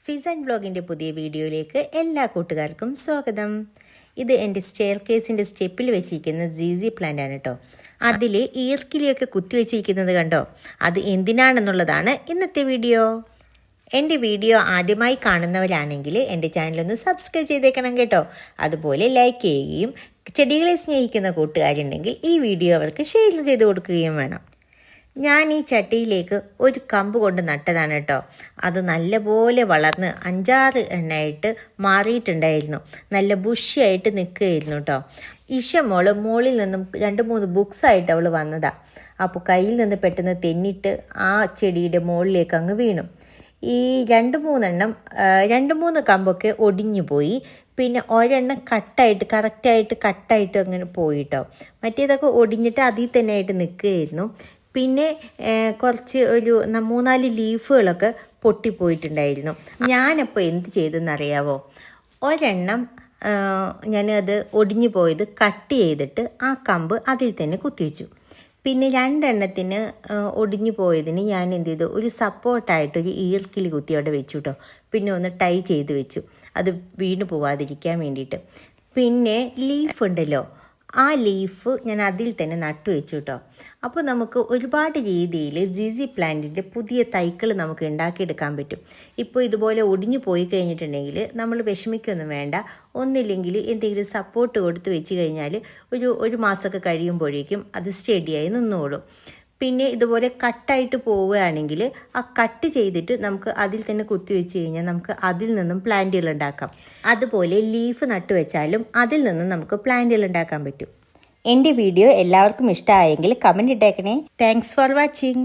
Fizz and ബ്ലോഗിൻ്റെ പുതിയ വീഡിയോയിലേക്ക് എല്ലാ കൂട്ടുകാർക്കും സ്വാഗതം. ഇത് എൻ്റെ സ്റ്റെയർ കേസിൻ്റെ സ്റ്റെപ്പിൽ വെച്ചിരിക്കുന്ന ZZ പ്ലാന്റ് ആണ് കേട്ടോ. അതിൽ ഈർക്കിലിയൊക്കെ കുത്തിവെച്ചിരിക്കുന്നത് കണ്ടോ? അത് എന്തിനാണെന്നുള്ളതാണ് ഇന്നത്തെ വീഡിയോ. എൻ്റെ വീഡിയോ ആദ്യമായി കാണുന്നവരാണെങ്കിൽ എൻ്റെ ചാനലൊന്ന് സബ്സ്ക്രൈബ് ചെയ്തേക്കണം കേട്ടോ. അതുപോലെ ലൈക്ക് ചെയ്യുകയും ചെടികളെ സ്നേഹിക്കുന്ന കൂട്ടുകാരുണ്ടെങ്കിൽ ഈ വീഡിയോ അവർക്ക് ഷെയർ ചെയ്ത് കൊടുക്കുകയും വേണം. ഞാൻ ഈ ചട്ടിയിലേക്ക് ഒരു കമ്പ് കൊണ്ട് നട്ടതാണ് കേട്ടോ. അത് നല്ലപോലെ വളർന്ന് 5-6 എണ്ണയായിട്ട് മാറിയിട്ടുണ്ടായിരുന്നു. നല്ല ബുഷിയായിട്ട് നിൽക്കുകയായിരുന്നു കേട്ടോ. ഇഷമോള് മുകളിൽ നിന്നും 2-3 ബുക്സായിട്ട് അവൾ വന്നതാണ്. അപ്പോൾ കയ്യിൽ നിന്ന് പെട്ടെന്ന് തെന്നിട്ട് ആ ചെടിയുടെ മുകളിലേക്ക് അങ്ങ് വീണു. ഈ 2-3 കമ്പൊക്കെ ഒടിഞ്ഞു പോയി. പിന്നെ ഒരെണ്ണം കറക്റ്റായിട്ട് അങ്ങനെ പോയിട്ടോ. മറ്റേതൊക്കെ ഒടിഞ്ഞിട്ട് അതിൽ തന്നെ ആയിട്ട് നിൽക്കുകയായിരുന്നു. പിന്നെ കുറച്ച് ഒരു 3-4 ലീഫുകളൊക്കെ പൊട്ടിപ്പോയിട്ടുണ്ടായിരുന്നു. ഞാനപ്പോൾ എന്ത് ചെയ്തെന്നറിയാവോ? ഒരെണ്ണം ഞാനത് ഒടിഞ്ഞു പോയത് കട്ട് ചെയ്തിട്ട് ആ കമ്പ് അതിൽ തന്നെ കുത്തിവെച്ചു. പിന്നെ 2 എണ്ണത്തിന് ഒടിഞ്ഞു പോയതിന് ഞാൻ എന്ത് ചെയ്തു, ഒരു സപ്പോർട്ടായിട്ടൊരു ഈർക്കിലി കുത്തി അവിടെ വെച്ചു കേട്ടോ. പിന്നെ ഒന്ന് ടൈ ചെയ്ത് വെച്ചു, അത് വീണ് പോവാതിരിക്കാൻ വേണ്ടിയിട്ട്. പിന്നെ ലീഫ് ഉണ്ടല്ലോ, ആ ലീഫ് ഞാൻ അതിൽ തന്നെ നട്ടു വെച്ചു കേട്ടോ. അപ്പോൾ നമുക്ക് ഒരുപാട് രീതിയിൽ ZZ പ്ലാന്റിൻ്റെ പുതിയ തൈകൾ നമുക്ക് ഉണ്ടാക്കിയെടുക്കാൻ പറ്റും. ഇപ്പോൾ ഇതുപോലെ ഒടിഞ്ഞു പോയി കഴിഞ്ഞിട്ടുണ്ടെങ്കിൽ നമ്മൾ വിഷമിക്കൊന്നും വേണ്ട. ഒന്നില്ലെങ്കിൽ എന്തെങ്കിലും സപ്പോർട്ട് കൊടുത്ത് വെച്ച് കഴിഞ്ഞാൽ ഒരു മാസമൊക്കെ കഴിയുമ്പോഴേക്കും അത് സ്റ്റഡിയായി നിന്നോളും. പിന്നെ ഇതുപോലെ കട്ടായിട്ട് പോവുകയാണെങ്കിൽ ആ കട്ട് ചെയ്തിട്ട് നമുക്ക് അതിൽ തന്നെ കുത്തിവെച്ച് കഴിഞ്ഞാൽ നമുക്ക് അതിൽ നിന്നും പ്ലാന്റുകൾ ഉണ്ടാക്കാം. അതുപോലെ ലീഫ് നട്ടു വെച്ചാലും അതിൽ നിന്നും നമുക്ക് പ്ലാന്റുകൾ ഉണ്ടാക്കാൻ പറ്റും. എൻ്റെ വീഡിയോ എല്ലാവർക്കും ഇഷ്ടമായെങ്കിൽ കമൻറ്റ് ഇട്ടേക്കണേ. Thanks for watching.